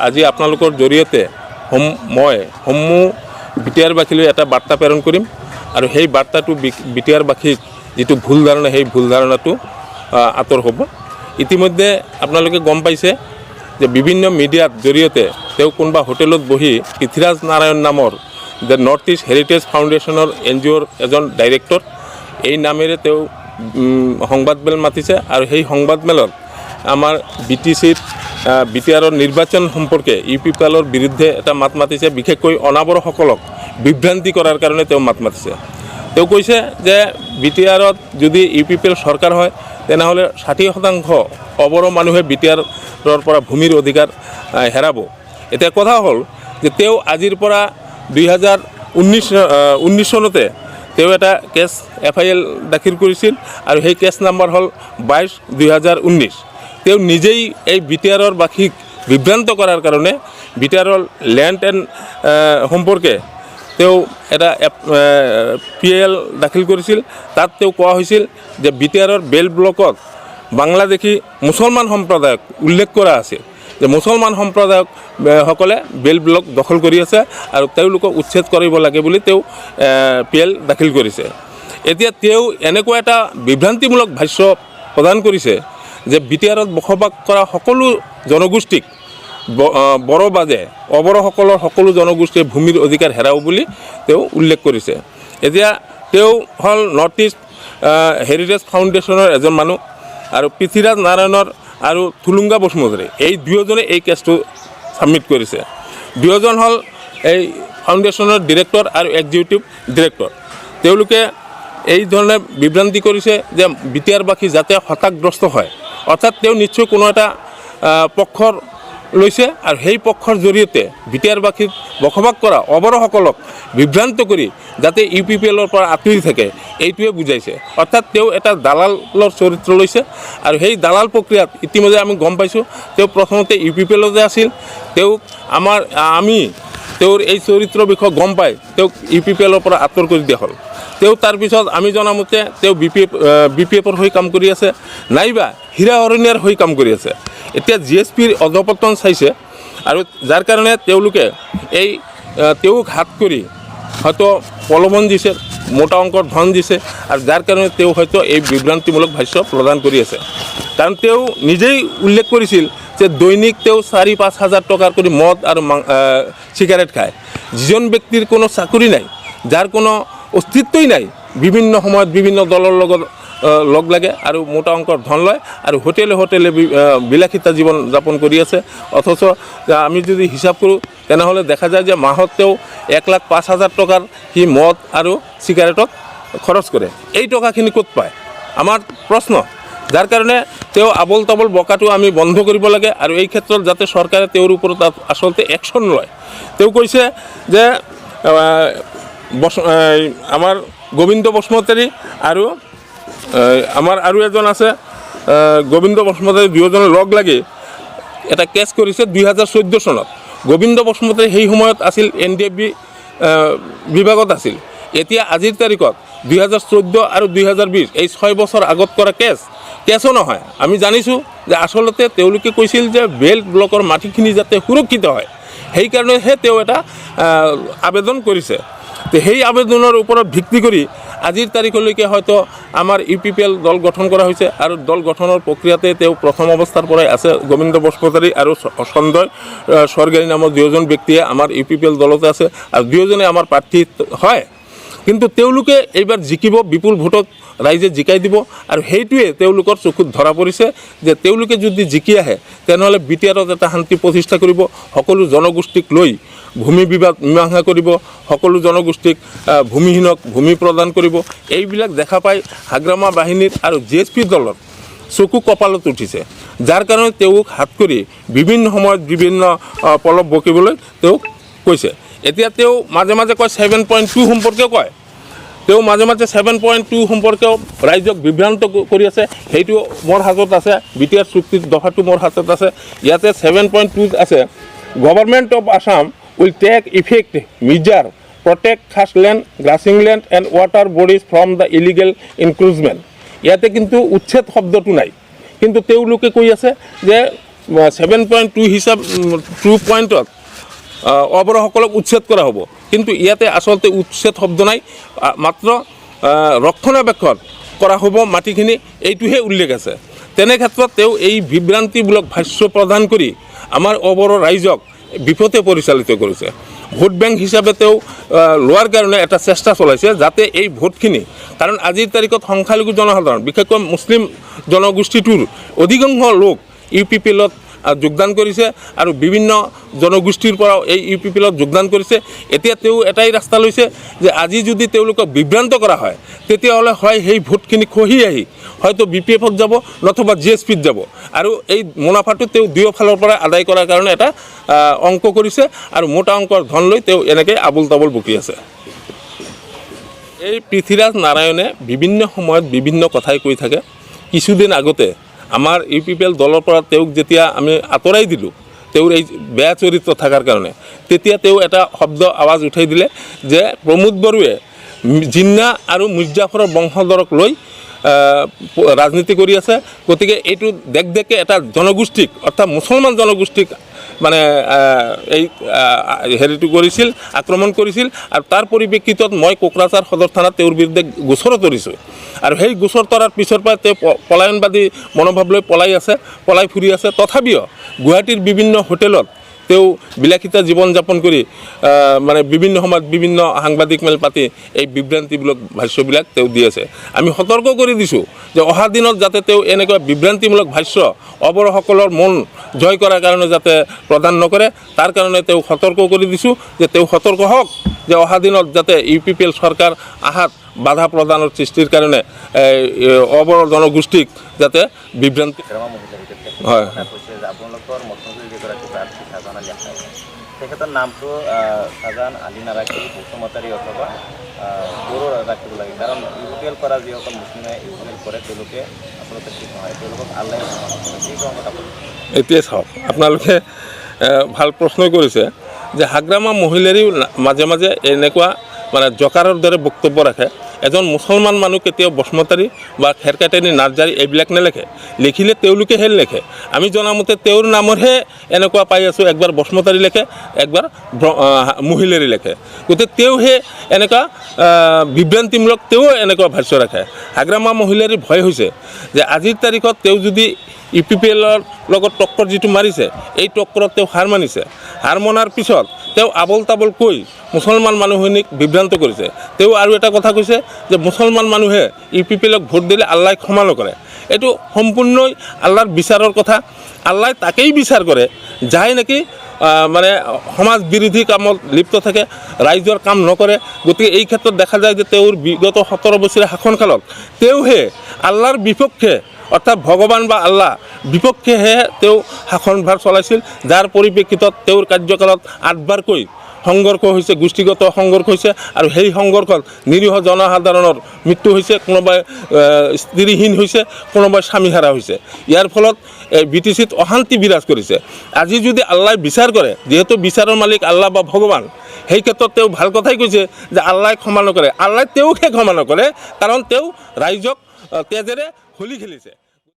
আজি আপোনালোকৰ জৰিয়তে মই সমূহ বিটিআৰবাসীলৈ এটা বাৰ্তা প্ৰেৰণ কৰিম আৰু সেই বাৰ্তাটো বিটিআৰবাসীক যিটো ভুল ধাৰণা সেই ভুল ধাৰণাটো আঁতৰ হ'ব। ইতিমধ্যে আপোনালোকে গম পাইছে যে বিভিন্ন মিডিয়াৰ জৰিয়তে তেওঁ কোনোবা হোটেলত বহি পৃথ্বীৰাজ নাৰায়ণ নামৰ দ্য নৰ্থ ইষ্ট হেৰিটেজ ফাউণ্ডেশ্যনৰ NGOৰ এজন ডাইৰেক্টৰ এই নামেৰে তেওঁ সংবাদমেল মাতিছে আৰু সেই সংবাদমেলত আমাৰ BTCৰ বিটিআৰৰ নিৰ্বাচন সম্পৰ্কে UPPLৰ বিৰুদ্ধে এটা মাত মাতিছে, বিশেষকৈ অনাবৰসকলক বিভ্ৰান্তি কৰাৰ কাৰণে তেওঁ মাত মাতিছে। তেওঁ কৈছে যে বিটিআৰত যদি UPPL চৰকাৰ হয় তেনেহ'লে 60% অবৰ মানুহে বিটিআৰৰ পৰা ভূমিৰ অধিকাৰ হেৰাব। এতিয়া কথা হ'ল যে তেওঁ আজিৰ পৰা 2019 চনতে তেওঁ এটা কেছ FIL দাখিল কৰিছিল আৰু সেই কেছ নাম্বাৰ হ'ল 22/2019। তেওঁ নিজেই এই বিটিআৰৰ বাসীক বিভ্ৰান্ত কৰাৰ কাৰণে বিটিআৰৰ লেণ্ড এণ্ড সম্পৰ্কে তেওঁ এটা PAL দাখিল কৰিছিল। তাত তেওঁ কোৱা হৈছিল যে বিটিআৰৰ বেল ব্লকত বাংলাদেশী মুছলমান সম্প্ৰদায়ক উল্লেখ কৰা আছিল যে মুছলমান সম্প্ৰদায়সকলে বেল ব্লক দখল কৰি আছে আৰু তেওঁলোকক উচ্ছেদ কৰিব লাগে বুলি তেওঁ PAL দাখিল কৰিছে। এতিয়া তেওঁ এনেকুৱা এটা বিভ্ৰান্তিমূলক ভাষ্য প্ৰদান কৰিছে যে বিটিআৰত বসবাস কৰা সকলো জনগোষ্ঠীক বড়ো বাদে অবড়োসকলৰ সকলো জনগোষ্ঠীয়ে ভূমিৰ অধিকাৰ হেৰাব বুলি তেওঁ উল্লেখ কৰিছে। এতিয়া তেওঁ হ'ল নৰ্থ ইষ্ট হেৰিটেজ ফাউণ্ডেশ্যনৰ এজন মানুহ আৰু পৃথ্বীৰাজ নাৰায়ণৰ আৰু থুলুংগা বসুমতাৰী এই দুয়োজনে এই কেছটো ছাবমিট কৰিছে। দুয়োজন হ'ল এই ফাউণ্ডেশ্যনৰ ডিৰেক্টৰ আৰু এক্সিকিউটিভ ডিৰেক্টৰ। তেওঁলোকে এই ধৰণে বিভ্ৰান্তি কৰিছে যে বিটিআৰবাসী যাতে হতাশগ্ৰস্ত হয়, অৰ্থাৎ তেওঁ নিশ্চয় কোনো এটা পক্ষৰ লৈছে আৰু সেই পক্ষৰ জৰিয়তে বিটিআৰবাসীত বসবাস কৰা অবড়োসকলক বিভ্ৰান্ত কৰি যাতে UPPLৰ পৰা আঁতৰি থাকে এইটোৱে বুজাইছে। অৰ্থাৎ তেওঁ এটা দালালৰ চৰিত্ৰ লৈছে আৰু সেই দালাল প্ৰক্ৰিয়াত ইতিমধ্যে আমি গম পাইছোঁ তেওঁ প্ৰথমতে UPPLতে আছিল। আমি তেওঁৰ এই চৰিত্ৰৰ বিষয়ে গম পাই তেওঁক UPPLৰ পৰা আঁতৰ কৰি দিয়া হ'ল। তেওঁ তাৰপিছত আমি জনামতে তেওঁ BPFৰ হৈ কাম কৰি আছে, নাইবা হীৰা অৰণ্যৰ হৈ কাম কৰি আছে। এতিয়া GSPৰ অধপতন চাইছে আৰু যাৰ কাৰণে তেওঁলোকে তেওঁক হাত কৰি হয়তো প্ৰলোভন দিছে, মোটা অংকৰ ধন দিছে আৰু যাৰ কাৰণে তেওঁ হয়তো এই বিভ্ৰান্তিমূলক ভাষ্য প্ৰদান কৰি আছে। কাৰণ তেওঁ নিজেই উল্লেখ কৰিছিল যে দৈনিক তেওঁ 4-5 হাজাৰ টকাৰ কৰি মদ আৰু চিগাৰেট খায়। যিজন ব্যক্তিৰ কোনো চাকৰি নাই, যাৰ কোনো অস্তিত্বই নাই, বিভিন্ন সময়ত বিভিন্ন দলৰ লগত লগ লাগে আৰু মোটা অংকৰ ধন লয় আৰু হোটেলে বিলাসিতা জীৱন যাপন কৰি আছে। অথচ আমি যদি হিচাপ কৰোঁ তেনেহ'লে দেখা যায় যে মাহত তেওঁ 1,05,000 টকাৰ সি মদ আৰু চিগাৰেটত খৰচ কৰে। এই টকাখিনি ক'ত পায় আমাৰ প্ৰশ্ন। যাৰ কাৰণে তেওঁ আবল তাবল বকাটো আমি বন্ধ কৰিব লাগে আৰু এই ক্ষেত্ৰত যাতে চৰকাৰে তেওঁৰ ওপৰত আচলতে একশ্যন লয়। তেওঁ কৈছে যে আমাৰ গোবিন্দ বসুমতাৰী আৰু আমাৰ আৰু এজন আছে গোবিন্দ বসুমতাৰী, দুয়োজনে লগ লাগি এটা কেছ কৰিছে 2014 চনত। গোবিন্দ বসুমতাৰী সেই সময়ত আছিল NDFB বিভাগত আছিল। এতিয়া আজিৰ তাৰিখত 2014 আৰু 2020 এই 6 বছৰ আগত কৰা কেছো নহয়। আমি জানিছোঁ যে আচলতে তেওঁলোকে কৈছিল যে বেল ব্লকৰ মাটিখিনি যাতে সুৰক্ষিত হয় সেইকাৰণেহে তেওঁ এটা আবেদন কৰিছে। তো সেই আবেদনৰ ওপৰত ভিত্তি কৰি আজিৰ তাৰিখলৈকে হয়তো আমাৰ UPPL দল গঠন কৰা হৈছে আৰু দল গঠনৰ প্ৰক্ৰিয়াতে তেওঁ প্ৰথম অৱস্থাৰ পৰাই আছে। গোবিন্দ বসুমতাৰী আৰু সঞ্জয় স্বৰ্গী নামৰ দুয়োজন ব্যক্তিয়ে আমাৰ UPPL দলতে আছে আৰু দুয়োজনে আমাৰ প্ৰাৰ্থী হয়। কিন্তু তেওঁলোকে এইবাৰ জিকিব, বিপুল ভোটত ৰাইজে জিকাই দিব আৰু সেইটোৱে তেওঁলোকৰ চকুত ধৰা পৰিছে যে তেওঁলোকে যদি জিকি আহে তেনেহ'লে বিটিআৰত এটা শান্তি প্ৰতিষ্ঠা কৰিব, সকলো জনগোষ্ঠীক লৈ ভূমি বিবাদ মীমাংসা কৰিব, সকলো জনগোষ্ঠীক ভূমিহীনক ভূমি প্ৰদান কৰিব। এইবিলাক দেখা পাই হাগ্ৰামা বাহিনীৰ আৰু GSP দলৰ চকু কপালত উঠিছে। যাৰ কাৰণে তেওঁক হাত কৰি বিভিন্ন সময়ত বিভিন্ন পলৱ বকিবলৈ তেওঁক কৈছে। এতিয়া তেওঁ মাজে মাজে কয় 7.2 সম্পৰ্কেও কয়, তেওঁ মাজে মাজে 7.2 সম্পৰ্কেও ৰাইজক বিভ্ৰান্ত কৰি আছে। সেইটো মোৰ হাতত আছে, বিটিআৰ চুক্তিৰ দফাটো মোৰ হাতত আছে। ইয়াতে 7.2 আছে, government of Assam will take effect measure protect khas land, grazing land and water bodies from the illegal encroachment. ইয়াতে কিন্তু উচ্ছেদ শব্দটো নাই, কিন্তু তেওঁলোকে কৈ আছে যে 7.2 হিচাপ 2 পইণ্টত অবৰসকলক উচ্ছেদ কৰা হ'ব। কিন্তু ইয়াতে আচলতে উচ্ছেদ শব্দ নাই, মাত্ৰ ৰক্ষণাবেক্ষণ কৰা হ'ব মাটিখিনি, এইটোহে উল্লেখ আছে। তেনে ক্ষেত্ৰত তেওঁ এই বিভ্ৰান্তিমূলক ভাষ্য প্ৰদান কৰি আমাৰ অবৰ ৰাইজক বিপথে পৰিচালিত কৰিছে। ভোট বেংক হিচাপে তেওঁ লোৱাৰ কাৰণে এটা চেষ্টা চলাইছে, যাতে এই ভোটখিনি, কাৰণ আজিৰ তাৰিখত সংখ্যালঘু জনসাধাৰণ বিশেষকৈ মুছলিম জনগোষ্ঠীটোৰ অধিকাংশ লোক UPPLত যোগদান কৰিছে আৰু বিভিন্ন জনগোষ্ঠীৰ পৰাও এই UPPLত যোগদান কৰিছে। এতিয়া তেওঁ এটাই ৰাস্তা লৈছে যে আজি যদি তেওঁলোকক বিভ্ৰান্ত কৰা হয়, তেতিয়াহ'লে হয় সেই ভোটখিনি খহি আহি হয়তো BPFত যাব নতুবা GSPত যাব, আৰু এই মুনাফাটো তেওঁ দুয়োফালৰ পৰা আদায় কৰাৰ কাৰণে এটা অংক কৰিছে, আৰু মোটা অংকৰ ধন লৈ তেওঁ এনেকৈ আবোল তাবোল বকি আছে। এই পৃথ্বীৰাজ নাৰায়ণে বিভিন্ন সময়ত বিভিন্ন কথাই কৈ থাকে। কিছুদিন আগতে আমাৰ UPPL দলৰ পৰা তেওঁক যেতিয়া আমি আঁতৰাই দিলোঁ তেওঁৰ এই বেয়া চৰিত্ৰ থকাৰ কাৰণে, তেতিয়া তেওঁ এটা শব্দ আৱাজ উঠাই দিলে যে প্ৰমোদ বড়োৱে জিন্না আৰু মুজাফৰৰ বংশধৰক লৈ ৰাজনীতি কৰি আছে, গতিকে এইটো দেখ এটা জনগোষ্ঠীক অৰ্থাৎ মুছলমান জনগোষ্ঠীক মানে এই হেৰিটো কৰিছিল, আক্ৰমণ কৰিছিল, আৰু তাৰ পৰিপ্ৰেক্ষিতত মই কোকৰাঝাৰ সদৰ থানাত তেওঁৰ বিৰুদ্ধে গোচৰ তৰিছোঁ। আৰু সেই গোচৰ তৰাৰ পিছৰ পৰা তেওঁ পলায়নবাদী মনোভাৱ লৈ পলাই ফুৰি আছে। তথাপিও গুৱাহাটীৰ বিভিন্ন হোটেলত তেওঁ বিলাসিতা জীৱন যাপন কৰি মানে বিভিন্ন সময়ত বিভিন্ন সাংবাদিক মেল পাতি এই বিভ্ৰান্তিমূলক ভাষ্যবিলাক তেওঁ দি আছে। আমি সতৰ্ক কৰি দিছোঁ যে অহা দিনত যাতে তেওঁ এনেকুৱা বিভ্ৰান্তিমূলক ভাষ্য অবৰসকলৰ মন জয় কৰাৰ কাৰণে যাতে প্ৰদান নকৰে, তাৰ কাৰণে তেওঁ সতৰ্ক কৰি দিছোঁ যে তেওঁ সতৰ্ক হওক যে অহা দিনত যাতে UPPL চৰকাৰ আহাত বাধা প্ৰদানৰ সৃষ্টিৰ কাৰণে অবৰ জনগোষ্ঠীক যাতে বিভ্ৰান্তি হয়। তেখেতৰ নামটো শাহজাহান আলী নাৰাখি বসুমতাৰী অথবা বড়ো ৰাখিব লাগে, কাৰণ UPPL কৰা যিসকল মুছলিমে UPPL কৰে তেওঁলোকে আচলতে ঠিক নহয়, তেওঁলোকক আল্লাই এতিয়া চাওক, আপোনালোকে ভাল প্ৰশ্ন কৰিছে যে হাগ্ৰামা মহিলাৰীও মাজে মাজে এনেকুৱা মানে জকাৰৰ দৰে বক্তব্য ৰাখে। এজন মুছলমান মানুহ কেতিয়াও বসমতাৰী বা খেৰকাটানী নাৰ্জাৰী এইবিলাক নেলেখে, লিখিলে তেওঁলোকেহে লেখে। আমি জনামতে তেওঁৰ নামৰহে এনেকুৱা পাই আছোঁ, একবাৰ বসমতাৰী লেখে, একবাৰ মহিলাৰী লেখে। গতিকে তেওঁহে এনেকুৱা বিভ্ৰান্তিমূলক তেওঁ এনেকুৱা ভাষ্য ৰাখে। হাগ্ৰামা মহিলাৰীৰ ভয় হৈছে যে আজিৰ তাৰিখত তেওঁ যদি UPPLৰ লগত টক্কৰ যিটো মাৰিছে, এই টক্কৰত তেওঁ হাৰ মানিছে। হাৰ মনাৰ পিছত তেওঁ আবল তাবল কৈ মুছলমান মানুহখিনিক বিভ্ৰান্ত কৰিছে। তেওঁ আৰু এটা কথা কৈছে যে মুছলমান মানুহে UPPLক ভোট দিলে আল্লাই ক্ষমা নকৰে। এইটো সম্পূৰ্ণই আল্লাৰ বিচাৰৰ কথা। আল্লাই তাকেই বিচাৰ কৰে যাই নেকি মানে সমাজ বিৰোধী কামত লিপ্ত থাকে, ৰাইজৰ কাম নকৰে। গতিকে এই ক্ষেত্ৰত দেখা যায় যে তেওঁৰ বিগত 17 বছৰীয়া শাসনকালত তেওঁহে আল্লাৰ বিপক্ষে অৰ্থাৎ ভগৱান বা আল্লাহ বিপক্ষেহে তেওঁ শাসনভাৰ চলাইছিল, যাৰ পৰিপ্ৰেক্ষিতত তেওঁৰ কাৰ্যকালত 8 বাৰকৈ সংঘৰ্ষ হৈছে, গোষ্ঠীগত সংঘৰ্ষ হৈছে, আৰু সেই সংঘৰ্ষত নিৰীহ জনসাধাৰণৰ মৃত্যু হৈছে, কোনোবাই স্ত্ৰীহীন হৈছে, কোনোবাই স্বামীহাৰা হৈছে। ইয়াৰ ফলত BTCত অশান্তি বিৰাজ কৰিছে। আজি যদি আল্লাই বিচাৰ কৰে, যিহেতু বিচাৰৰ মালিক আল্লাহ বা ভগৱান, সেই ক্ষেত্ৰত তেওঁ ভাল কথাই কৈছে যে আল্লাই ক্ষমা নকৰে। আল্লাই তেওঁকহে ক্ষমা নকৰে, কাৰণ তেওঁ ৰাইজক তেজেৰে হোলী খেলিছে।